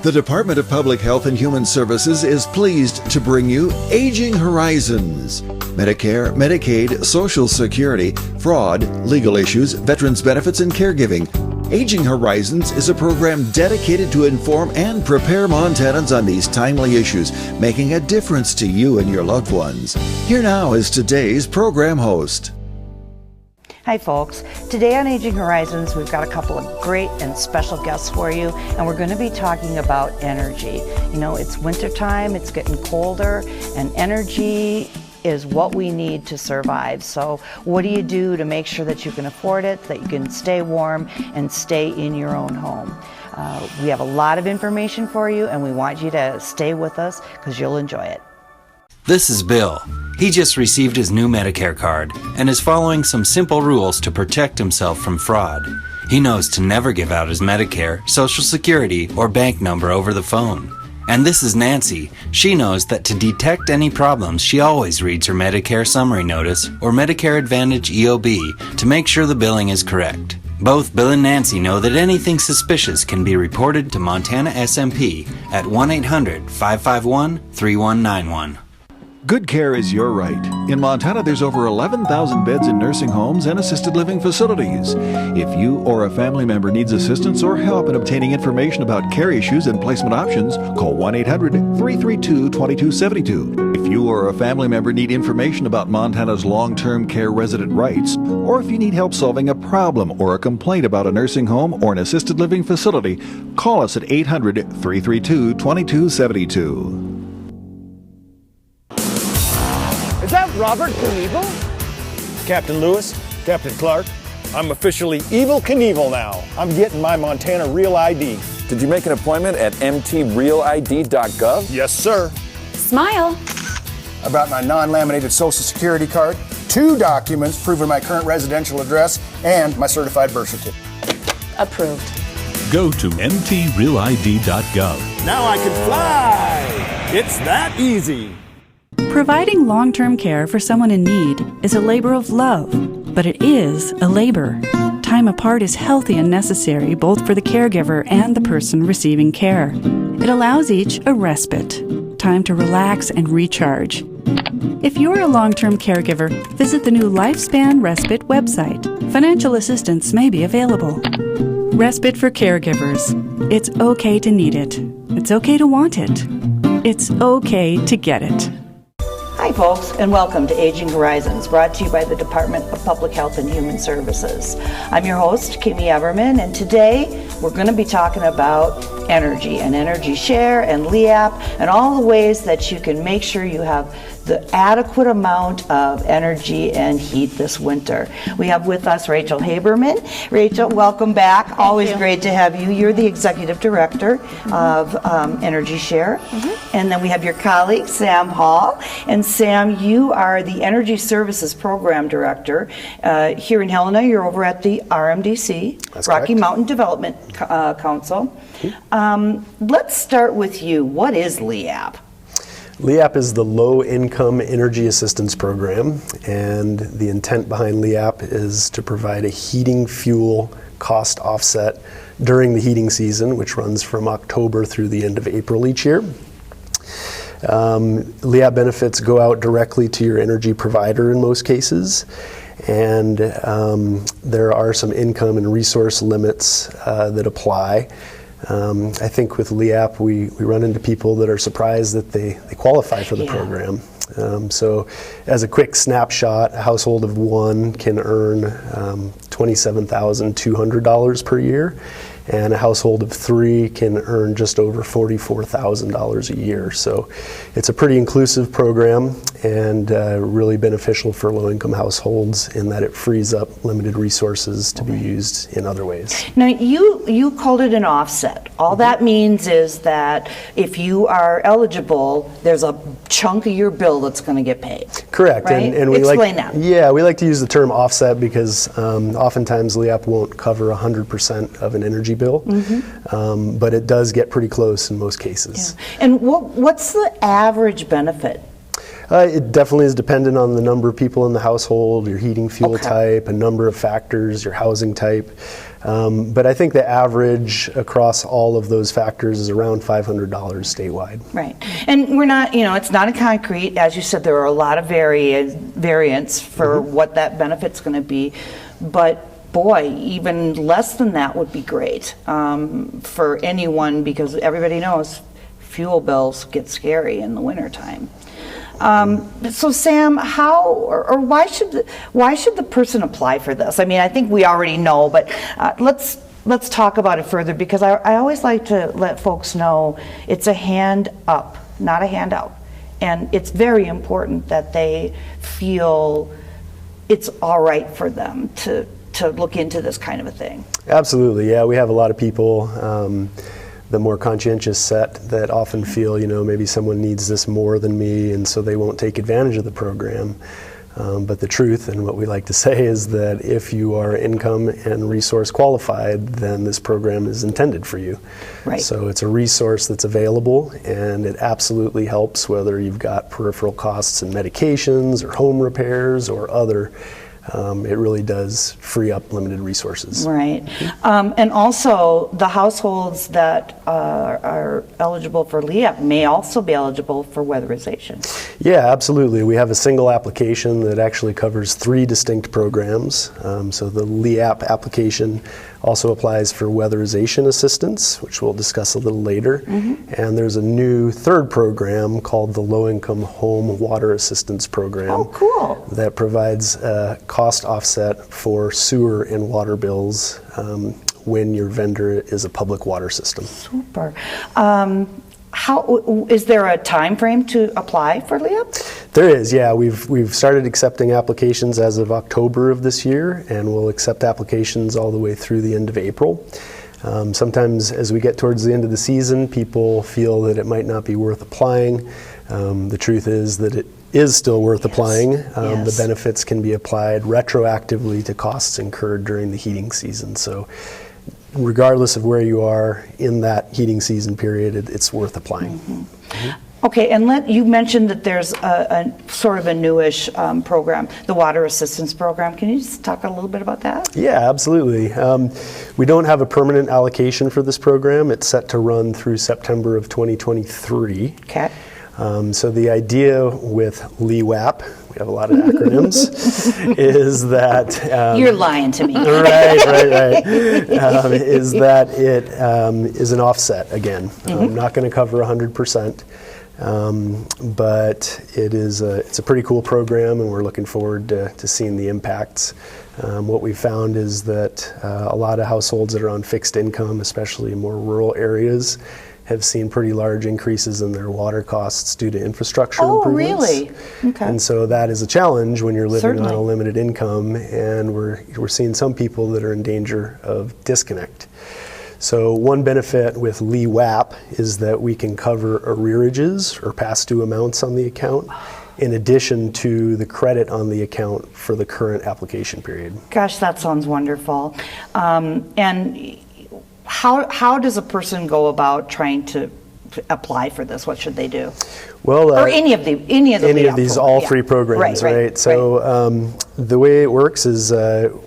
The Department of Public Health and Human Services is pleased to bring you Aging Horizons. Medicare, Medicaid, Social Security, fraud, legal issues, veterans benefits, and caregiving. Aging Horizons is a program dedicated to inform and prepare Montanans on these timely issues, making a difference to you and your loved ones. Here now is today's program host. Hi folks, today on Aging Horizons we've got a couple of great and special guests for you, and we're going to be talking about energy. You know, it's winter time, it's getting colder, and energy is what we need to survive. So what do you do to make sure that you can afford it, that you can stay warm and stay in your own home? We have a lot of information for you, and we want you to stay with us because you'll enjoy it. This is Bill. He just received his new Medicare card and is following some simple rules to protect himself from fraud. He knows to never give out his Medicare, Social Security, or bank number over the phone. And this is Nancy. She knows that to detect any problems, she always reads her Medicare summary notice or Medicare Advantage EOB to make sure the billing is correct. Both Bill and Nancy know that anything suspicious can be reported to Montana SMP at 1-800-551-3191. Good care is your right. In Montana, there's over 11,000 beds in nursing homes and assisted living facilities. If you or a family member needs assistance or help in obtaining information about care issues and placement options, call 1-800-332-2272. If you or a family member need information about Montana's long-term care resident rights, or if you need help solving a problem or a complaint about a nursing home or an assisted living facility, call us at 800-332-2272. Is that Robert Knievel? Captain Lewis, Captain Clark, I'm officially Evel Knievel now. I'm getting my Montana Real ID. Did you make an appointment at mtrealid.gov? Yes, sir. Smile. About my non-laminated Social Security card, 2 documents proving my current residential address, and my certified birth certificate. Approved. Go to mtrealid.gov. Now I can fly. It's that easy. Providing long-term care for someone in need is a labor of love, but it is a labor. Time apart is healthy and necessary both for the caregiver and the person receiving care. It allows each a respite, time to relax and recharge. If you're a long-term caregiver, visit the new Lifespan Respite website. Financial assistance may be available. Respite for caregivers. It's okay to need it. It's okay to want it. It's okay to get it. Hi folks, and welcome to Aging Horizons, brought to you by the Department of Public Health and Human Services. I'm your host, Kimmy Everman, and today we're going to be talking about energy and energy share and LIEAP and all the ways that you can make sure you have the adequate amount of energy and heat this winter. We have with us Rachel Haberman. Rachel, welcome back. Thank Always you. great to have you. You're the Executive Director of Energy Share. And then we have your colleague, Sam Hall. And Sam, you are the Energy Services Program Director. Here in Helena, you're over at the RMDC, That's Rocky correct. Mountain Development Council. Let's start with you. What is LIEAP? LIEAP is the Low Income Energy Assistance Program, and the intent behind LIEAP is to provide a heating fuel cost offset during the heating season, which runs from October through the end of April each year. LIEAP benefits go out directly to your energy provider in most cases, and there are some income and resource limits that apply. I think with LIEAP, we run into people that are surprised that they qualify for the program. So as a quick snapshot, a household of 1 can earn $27,200 per year, and a household of 3 can earn just over $44,000 a year. So it's a pretty inclusive program and really beneficial for low-income households in that it frees up limited resources to be used in other ways. Now, you called it an offset. All that means is that if you are eligible, there's a chunk of your bill that's going to get paid. Correct. Right? And we Explain that. Yeah, we like to use the term offset because oftentimes LIEAP won't cover 100% of an energy bill, but it does get pretty close in most cases. Yeah. And what's the average benefit? It definitely is dependent on the number of people in the household, your heating fuel type, a number of factors, your housing type. But I think the average across all of those factors is around $500 statewide. Right. And we're not, it's not a concrete. As you said, there are a lot of variants for what that benefit's going to be. But boy, even less than that would be great for anyone, because everybody knows fuel bills get scary in the wintertime. So Sam, how or why should the person apply for this? I mean, I think we already know, but let's talk about it further, because I always like to let folks know it's a hand up, not a handout, and it's very important that they feel it's all right for them to look into this kind of a thing. Absolutely, yeah. We have a lot of people, the more conscientious set, that often feel, maybe someone needs this more than me, and so they won't take advantage of the program. But the truth, and what we like to say, is that if you are income and resource qualified, then this program is intended for you. Right. So it's a resource that's available, and it absolutely helps whether you've got peripheral costs and medications or home repairs or other. It really does free up limited resources. Right. And also, the households that are eligible for LIEAP may also be eligible for weatherization. Yeah, absolutely. We have a single application that actually covers 3 distinct programs. So the LIEAP application also applies for weatherization assistance, which we'll discuss a little later. And there's a new 3rd program called the Low-Income Home Water Assistance Program. Oh, cool. That provides a cost offset for sewer and water bills when your vendor is a public water system. Super. How is there a time frame to apply for LIEAP? There is, yeah. We've started accepting applications as of October of this year, and we'll accept applications all the way through the end of April. Sometimes as we get towards the end of the season, people feel that it might not be worth applying. The truth is that it is still worth applying. The benefits can be applied retroactively to costs incurred during the heating season. So regardless of where you are in that heating season period, it's worth applying. Okay, and you mentioned that there's a sort of a newish program, the Water Assistance Program. Can you just talk a little bit about that? Yeah, absolutely. We don't have a permanent allocation for this program. It's set to run through September of 2023. Okay. So the idea with LIEAP, we have a lot of acronyms, is that... You're lying to me. Right. Is that it is an offset again. I'm not going to cover 100%, but it's a pretty cool program, and we're looking forward to seeing the impacts. What we found is that a lot of households that are on fixed income, especially in more rural areas, have seen pretty large increases in their water costs due to infrastructure improvements. Oh, really? Okay. And so that is a challenge when you're living Certainly. on a limited income, and we're seeing some people that are in danger of disconnect. So one benefit with LIEAP is that we can cover arrearages or past due amounts on the account, in addition to the credit on the account for the current application period. Gosh, that sounds wonderful. And how does a person go about trying to apply for this? What should they do? Well, or any of these, all 3 programs, right? So the way it works is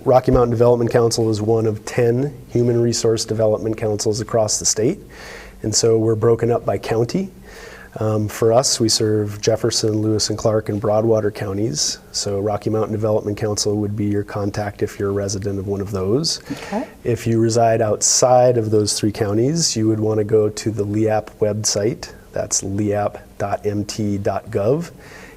Rocky Mountain Development Council is one of 10 human resource development councils across the state, and so we're broken up by county. For us, we serve Jefferson, Lewis and Clark, and Broadwater counties. So Rocky Mountain Development Council would be your contact if you're a resident of one of those. Okay. If you reside outside of those 3 counties, you would want to go to the LIEAP website. That's liap.mt.gov,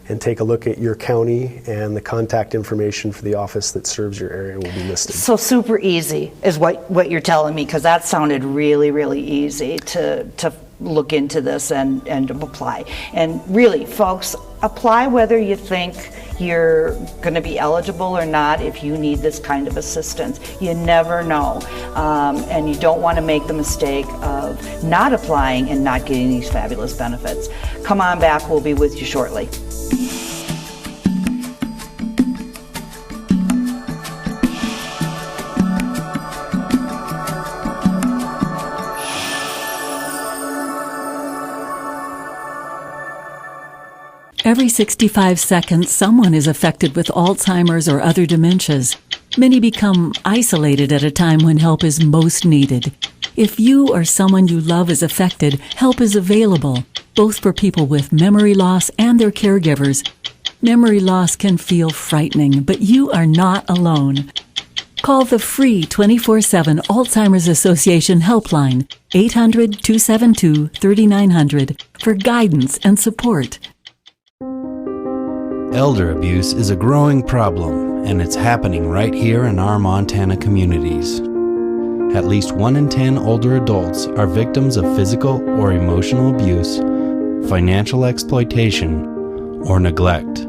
and take a look at your county, and the contact information for the office that serves your area will be listed. So super easy is what you're telling me, because that sounded really, really easy to look into this and to apply. And really, folks, apply whether you think you're going to be eligible or not if you need this kind of assistance. You never know. And you don't want to make the mistake of not applying and not getting these fabulous benefits. Come on back. We'll be with you shortly. Every 65 seconds, someone is affected with Alzheimer's or other dementias. Many become isolated at a time when help is most needed. If you or someone you love is affected, help is available, both for people with memory loss and their caregivers. Memory loss can feel frightening, but you are not alone. Call the free 24/7 Alzheimer's Association helpline, 800-272-3900, for guidance and support. Elder abuse is a growing problem, and it's happening right here in our Montana communities. At least 1 in 10 older adults are victims of physical or emotional abuse, financial exploitation, or neglect.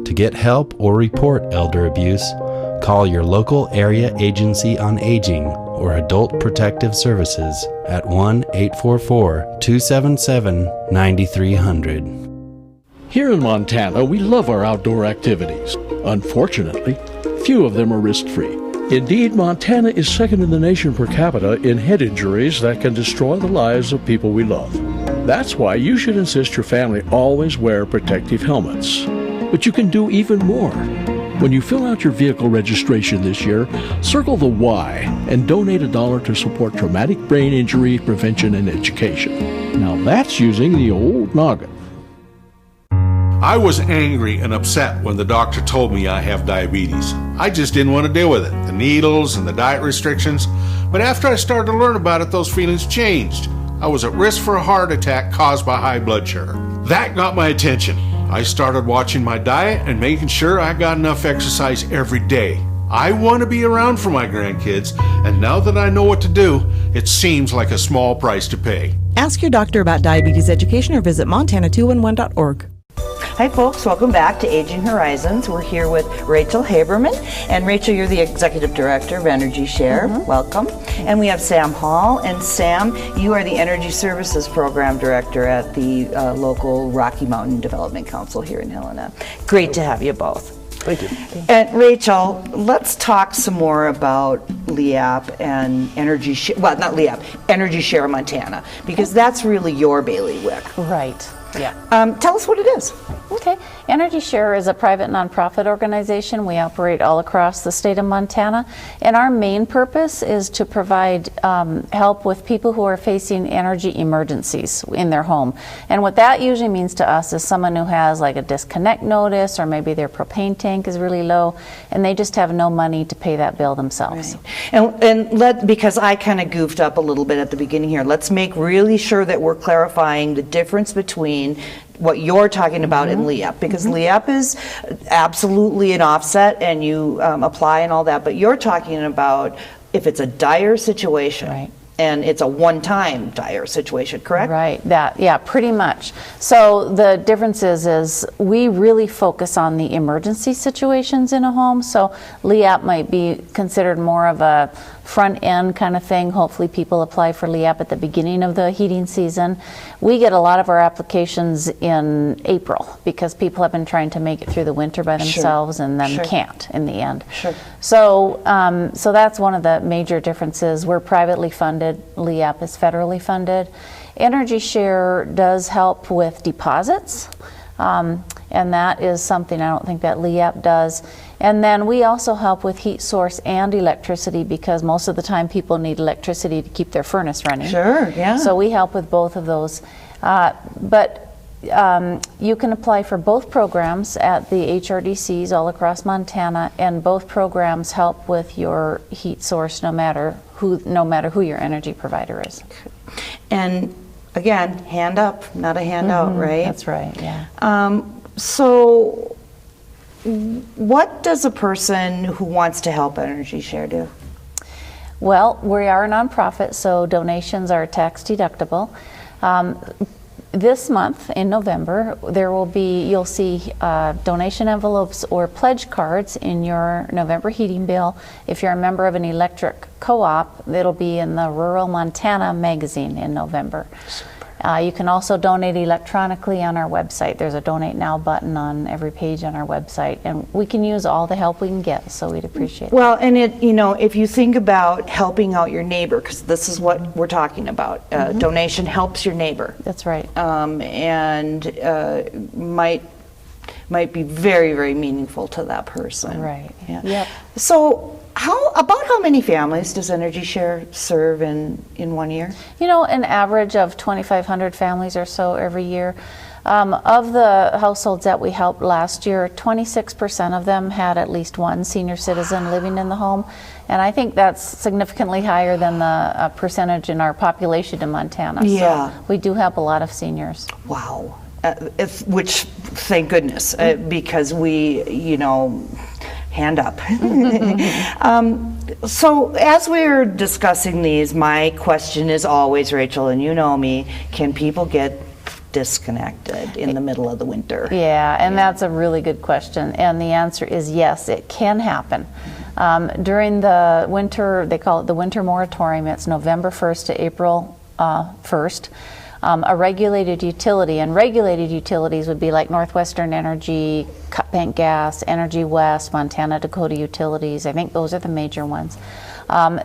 To get help or report elder abuse, call your local area agency on aging or Adult Protective Services at 1-844-277-9300. Here in Montana, we love our outdoor activities. Unfortunately, few of them are risk-free. Indeed, Montana is second in the nation per capita in head injuries that can destroy the lives of people we love. That's why you should insist your family always wear protective helmets. But you can do even more. When you fill out your vehicle registration this year, circle the Y and donate $1 to support traumatic brain injury prevention and education. Now that's using the old noggin. I was angry and upset when the doctor told me I have diabetes. I just didn't want to deal with it, the needles and the diet restrictions. But after I started to learn about it, those feelings changed. I was at risk for a heart attack caused by high blood sugar. That got my attention. I started watching my diet and making sure I got enough exercise every day. I want to be around for my grandkids, and now that I know what to do, it seems like a small price to pay. Ask your doctor about diabetes education or visit montana211.org. Hi folks, welcome back to Aging Horizons. We're here with Rachel Haberman. And Rachel, you're the Executive Director of Energy Share. Welcome. And we have Sam Hall. And Sam, you are the Energy Services Program Director at the local Rocky Mountain Development Council here in Helena. Great to have you both. Thank you. And Rachel, let's talk some more about LIEAP and Energy Share, well, not LIEAP, Energy Share Montana, because that's really your bailiwick. Right. Yeah. Tell us what it is. Okay. Energy Share is a private nonprofit organization. We operate all across the state of Montana, and our main purpose is to provide help with people who are facing energy emergencies in their home. And what that usually means to us is someone who has like a disconnect notice, or maybe their propane tank is really low, and they just have no money to pay that bill themselves. Right. Because I kind of goofed up a little bit at the beginning here, let's make really sure that we're clarifying the difference between what you're talking about in LIEAP, because LIEAP is absolutely an offset and you apply and all that, but you're talking about if it's a dire situation. Right. And it's a one-time dire situation, correct? Right, yeah, pretty much. So the difference is we really focus on the emergency situations in a home. So LIEAP might be considered more of a front end kind of thing. Hopefully people apply for LIEAP at the beginning of the heating season. We get a lot of our applications in April because people have been trying to make it through the winter by themselves and then can't in the end. So that's one of the major differences. We're privately funded. LIEAP is federally funded. Energy Share does help with deposits, and that is something I don't think that LIEAP does. And then we also help with heat source and electricity, because most of the time people need electricity to keep their furnace running. So we help with both of those. You can apply for both programs at the HRDCs all across Montana, and both programs help with your heat source no matter who your energy provider is. And again, hand up, not a handout, right? That's right, yeah. So what does a person who wants to help Energy Share do? Well, we are a nonprofit, so donations are tax deductible. This month in November, you'll see donation envelopes or pledge cards in your November heating bill. If you're a member of an electric co-op, it'll be in the Rural Montana magazine in November. You can also donate electronically on our website. There's a Donate Now button on every page on our website, and we can use all the help we can get, so we'd appreciate it. Well, and if you think about helping out your neighbor, because this is what we're talking about, donation helps your neighbor. That's right. And might be very, very meaningful to that person. Right. Yeah. Yep. So how many families does Energy Share serve in 1 year? An average of 2,500 families or so every year. Of the households that we helped last year, 26% of them had at least one senior citizen living in the home. And I think that's significantly higher than the percentage in our population in Montana. Yeah. So we do help a lot of seniors. Wow. Which, thank goodness, because we, hand up. So as we're discussing these, my question is always, Rachel, and you know me, can people get disconnected in the middle of the winter? Yeah, and that's a really good question. And the answer is yes, it can happen. During the winter, they call it the winter moratorium, it's November 1st to April 1st. A regulated utility, and regulated utilities would be like Northwestern Energy, Cutbank Gas, Energy West, Montana Dakota Utilities. I think those are the major ones.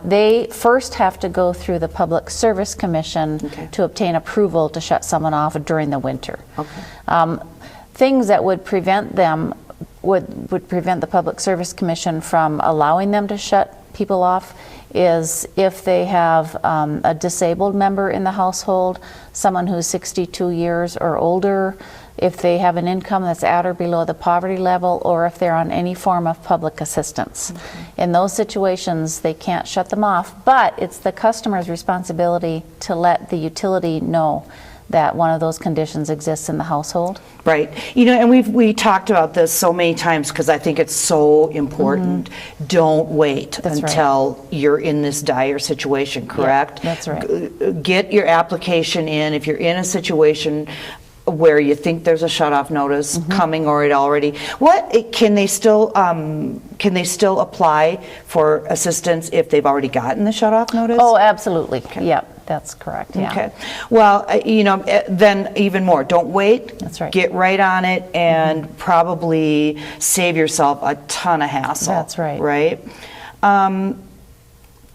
They first have to go through the Public Service Commission to obtain approval to shut someone off during the winter. Okay. Things that would prevent them would prevent the Public Service Commission from allowing them to shut people off is if they have a disabled member in the household, someone who's 62 years or older, if they have an income that's at or below the poverty level, or if they're on any form of public assistance. In those situations, they can't shut them off, but it's the customer's responsibility to let the utility know that one of those conditions exists in the household. Right. And we talked about this so many times because I think it's so important. Don't wait until you're in this dire situation, correct? Yeah, that's right. Get your application in. If you're in a situation where you think there's a shut-off notice coming or it already, can they still apply for assistance if they've already gotten the shut-off notice? Oh, absolutely. Okay. Yep. That's correct, yeah. Okay. Well, then even more, don't wait. That's right. Get right on it and probably save yourself a ton of hassle. That's right. Right?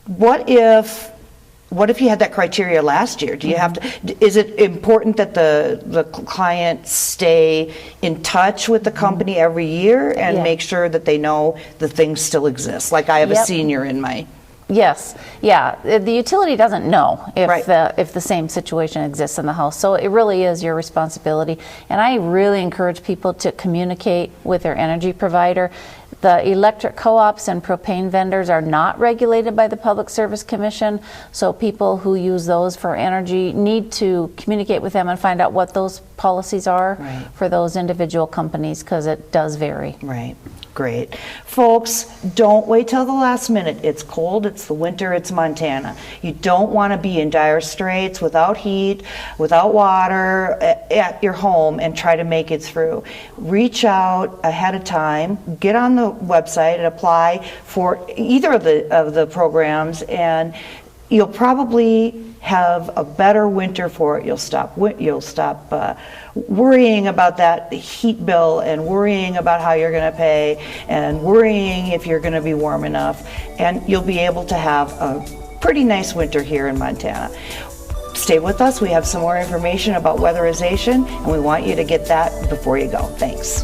What if you had that criteria last year? Do you have to, is it important that the client stay in touch with the company every year and make sure that they know the things still exist? Like I have a senior in my... Yes, yeah. The utility doesn't know if the same situation exists in the house, so it really is your responsibility. And I really encourage people to communicate with their energy provider. The electric co-ops and propane vendors are not regulated by the Public Service Commission, so people who use those for energy need to communicate with them and find out what those policies are for those individual companies, because it does vary. Right. Great. Folks, don't wait till the last minute. It's cold, it's the winter, it's Montana. You don't want to be in dire straits without heat, without water at your home and try to make it through. Reach out ahead of time, get on the website and apply for either of the programs, and you'll probably have a better winter for it. You'll stop worrying about that heat bill and worrying about how you're going to pay and worrying if you're going to be warm enough, and you'll be able to have a pretty nice winter here in Montana. Stay with us. We have some more information about weatherization, and we want you to get that before you go. Thanks.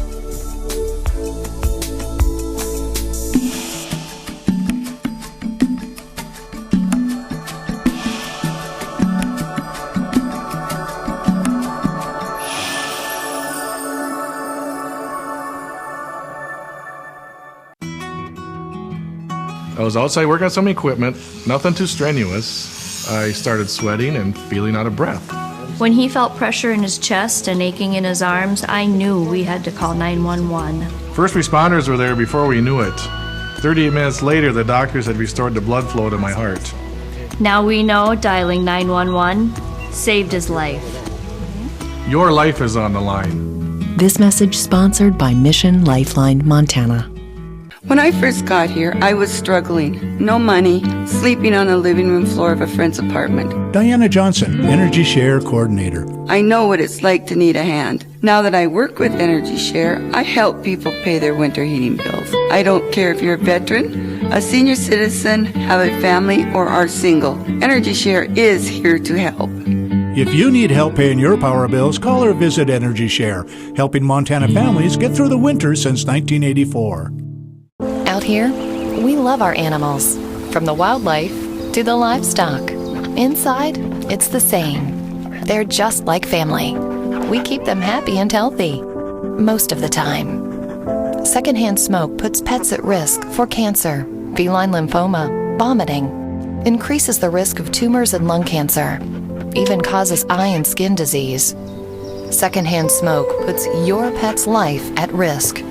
I was outside working on some equipment, nothing too strenuous. I started sweating and feeling out of breath. When he felt pressure in his chest and aching in his arms, I knew we had to call 911. First responders were there before we knew it. 38 minutes later, the doctors had restored the blood flow to my heart. Now we know dialing 911 saved his life. Your life is on the line. This message sponsored by Mission Lifeline Montana. When I first got here, I was struggling. No money, sleeping on the living room floor of a friend's apartment. Diana Johnson, Energy Share Coordinator. I know what it's like to need a hand. Now that I work with Energy Share, I help people pay their winter heating bills. I don't care if you're a veteran, a senior citizen, have a family, or are single. Energy Share is here to help. If you need help paying your power bills, call or visit Energy Share, helping Montana families get through the winter since 1984. Out here, we love our animals, from the wildlife to the livestock. Inside, it's the same. They're just like family. We keep them happy and healthy, most of the time. Secondhand smoke puts pets at risk for cancer, feline lymphoma, vomiting, increases the risk of tumors and lung cancer, even causes eye and skin disease. Secondhand smoke puts your pet's life at risk.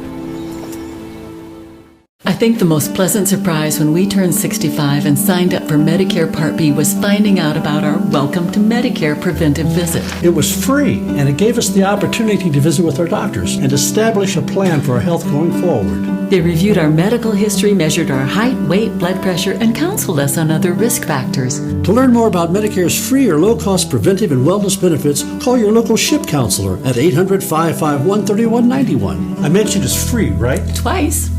I think the most pleasant surprise when we turned 65 and signed up for Medicare Part B was finding out about our Welcome to Medicare preventive visit. It was free, and it gave us the opportunity to visit with our doctors and establish a plan for our health going forward. They reviewed our medical history, measured our height, weight, blood pressure, and counseled us on other risk factors. To learn more about Medicare's free or low-cost preventive and wellness benefits, call your local SHIP counselor at 800-551-3191. I mentioned it's free, right? Twice.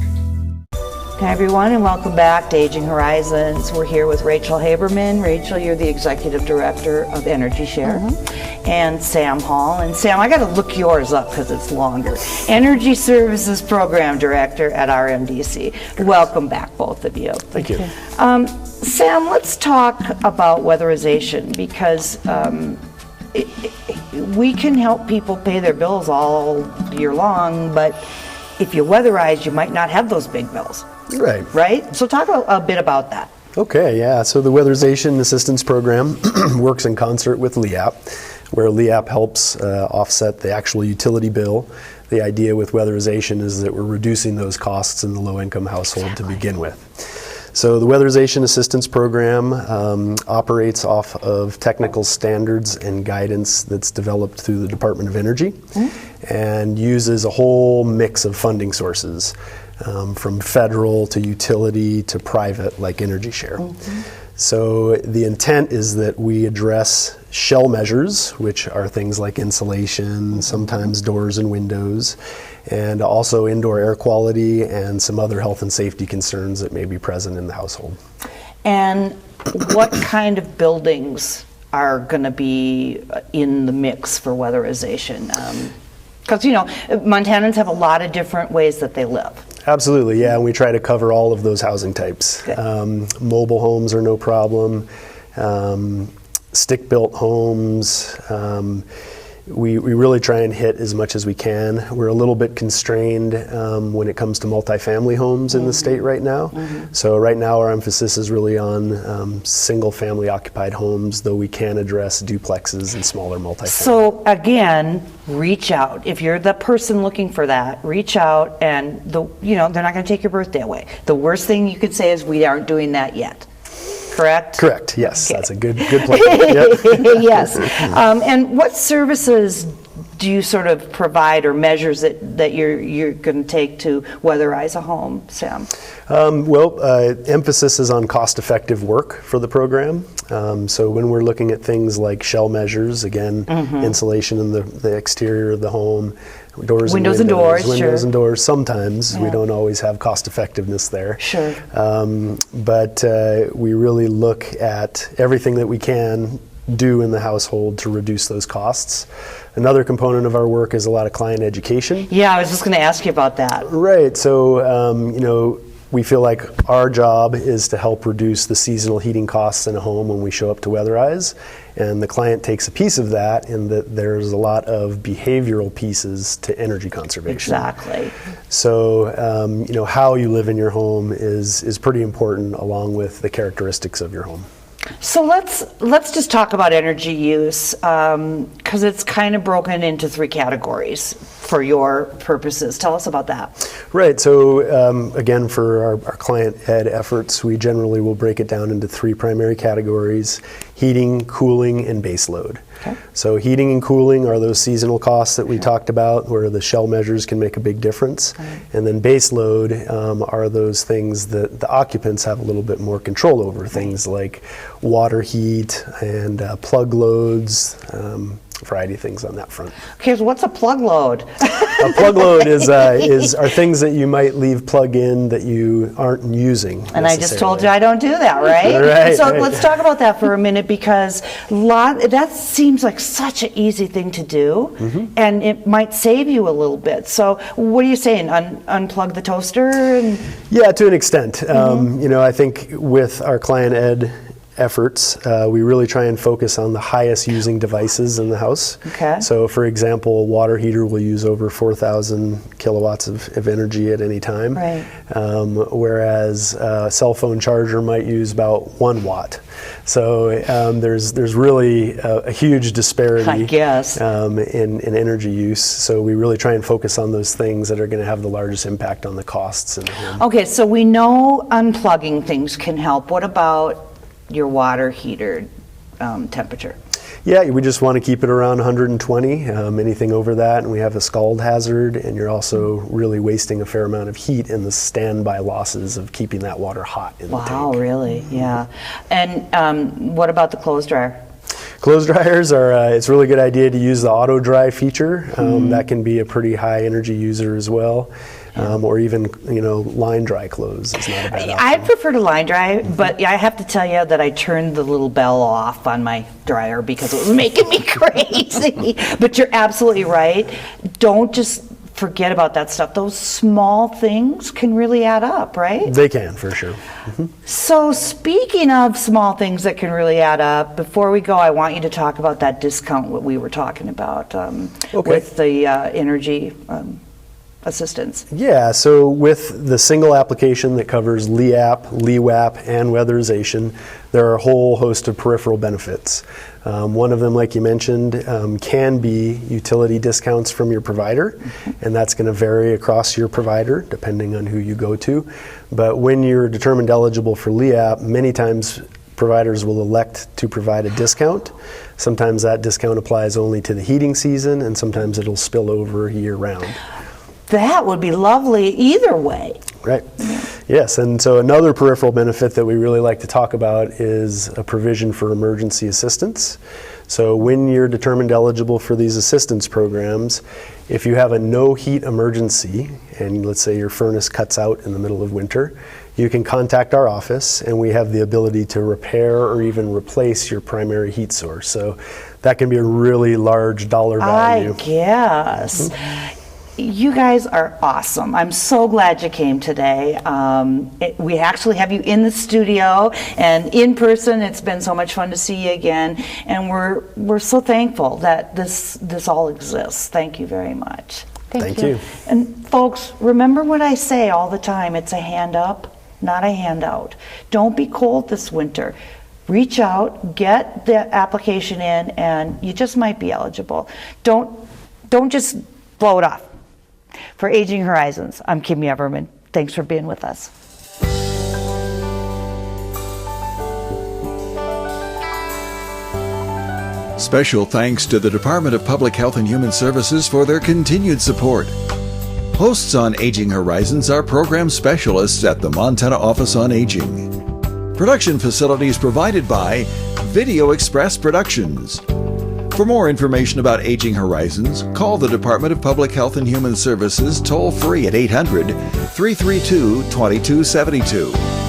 Hi everyone, and welcome back to Aging Horizons. We're here with Rachel Haberman. Rachel, you're the Executive Director of Energy Share, and Sam Hall. And Sam, I got to look yours up because it's longer. Energy Services Program Director at RMDC. Welcome back, both of you. Thank you. Sam, let's talk about weatherization, because we can help people pay their bills all year long, but if you weatherize, you might not have those big bills. Right? So talk a bit about that. Okay, yeah. So the Weatherization Assistance Program works in concert with LIEAP, where LIEAP helps offset the actual utility bill. The idea with weatherization is that we're reducing those costs in the low-income household to begin with. So the Weatherization Assistance Program operates off of technical standards and guidance that's developed through the Department of Energy and uses a whole mix of funding sources, from federal to utility to private, like Energy Share. So the intent is that we address shell measures, which are things like insulation, sometimes doors and windows, and also indoor air quality and some other health and safety concerns that may be present in the household. And what kind of buildings are going to be in the mix for weatherization? Because, you know, Montanans have a lot of different ways that they live. Absolutely, yeah, and we try to cover all of those housing types. Mobile homes are no problem, stick-built homes. We really try and hit as much as we can. We're a little bit constrained when it comes to multifamily homes in the state right now. So right now our emphasis is really on single-family occupied homes, though we can address duplexes and smaller multifamily. So again, reach out. If you're the person looking for that, reach out, and they're not going to take your birthday away. The worst thing you could say is we aren't doing that yet. Correct? Correct, yes. Okay. That's a good plan. Yes. And what services do you sort of provide, or measures that you're going to take to weatherize a home, Sam? Emphasis is on cost-effective work for the program. So when we're looking at things like shell measures, again, insulation in the exterior of the home, windows and doors. Sometimes we don't always have cost effectiveness there. Sure. But we really look at everything that we can do in the household to reduce those costs. Another component of our work is a lot of client education. Yeah, I was just going to ask you about that. Right. So, we feel like our job is to help reduce the seasonal heating costs in a home when we show up to weatherize. And the client takes a piece of that, in that there's a lot of behavioral pieces to energy conservation. Exactly. So, how you live in your home is pretty important, along with the characteristics of your home. So let's just talk about energy use, because it's kind of broken into three categories. for your purposes. Tell us about that. Right. So again, for our client ed efforts, we generally will break it down into 3 primary categories: heating, cooling, and base load. Okay. So heating and cooling are those seasonal costs that we talked about, where the shell measures can make a big difference. And then base load are those things that the occupants have a little bit more control over, things like water heat and plug loads, a variety of things on that front. Okay, so what's a plug load? A plug load are things that you might leave plug in that you aren't using. And I just told you I don't do that, right? Right. So let's talk about that for a minute, because that seems like such an easy thing to do, and it might save you a little bit. So what are you saying? Unplug the toaster? Yeah, to an extent. I think with our client ed efforts, we really try and focus on the highest using devices in the house. Okay. So for example, a water heater will use over 4,000 kilowatts of energy at any time. Right. Whereas a cell phone charger might use about 1 watt. So there's really a huge disparity, I guess, in energy use. So we really try and focus on those things that are going to have the largest impact on the costs in the home. Okay, so we know unplugging things can help. What about your water heater temperature? Yeah, we just want to keep it around 120. Anything over that, and we have a scald hazard, and you're also really wasting a fair amount of heat in the standby losses of keeping that water hot in the tank. Wow, really? Yeah. And what about the clothes dryer? Clothes dryers it's a really good idea to use the auto dry feature. That can be a pretty high energy user as well. Or even, line dry clothes is not a bad option. I prefer to line dry, but I have to tell you that I turned the little bell off on my dryer because it was making me crazy. But you're absolutely right. Don't just forget about that stuff. Those small things can really add up, right? They can, for sure. So speaking of small things that can really add up, before we go, I want you to talk about that discount what we were talking about with the energy assistance. Yeah, so with the single application that covers LIEAP, LIEAP, and Weatherization, there are a whole host of peripheral benefits. One of them, like you mentioned, can be utility discounts from your provider, and that's going to vary across your provider depending on who you go to. But when you're determined eligible for LIEAP, many times providers will elect to provide a discount. Sometimes that discount applies only to the heating season, and sometimes it'll spill over year-round. That would be lovely either way. Right. Yes, and so another peripheral benefit that we really like to talk about is a provision for emergency assistance. So when you're determined eligible for these assistance programs, if you have a no heat emergency, and let's say your furnace cuts out in the middle of winter, you can contact our office, and we have the ability to repair or even replace your primary heat source. So that can be a really large dollar value. I guess. You guys are awesome. I'm so glad you came today. We actually have you in the studio and in person. It's been so much fun to see you again, and we're so thankful that this all exists. Thank you very much. Thank you. And folks, remember what I say all the time. It's a hand up, not a handout. Don't be cold this winter. Reach out, get the application in, and you just might be eligible. Don't just blow it off. For Aging Horizons, I'm Kim Everman. Thanks for being with us. Special thanks to the Department of Public Health and Human Services for their continued support. Hosts on Aging Horizons are program specialists at the Montana Office on Aging. Production facilities provided by Video Express Productions. For more information about Aging Horizons, call the Department of Public Health and Human Services toll-free at 800-332-2272.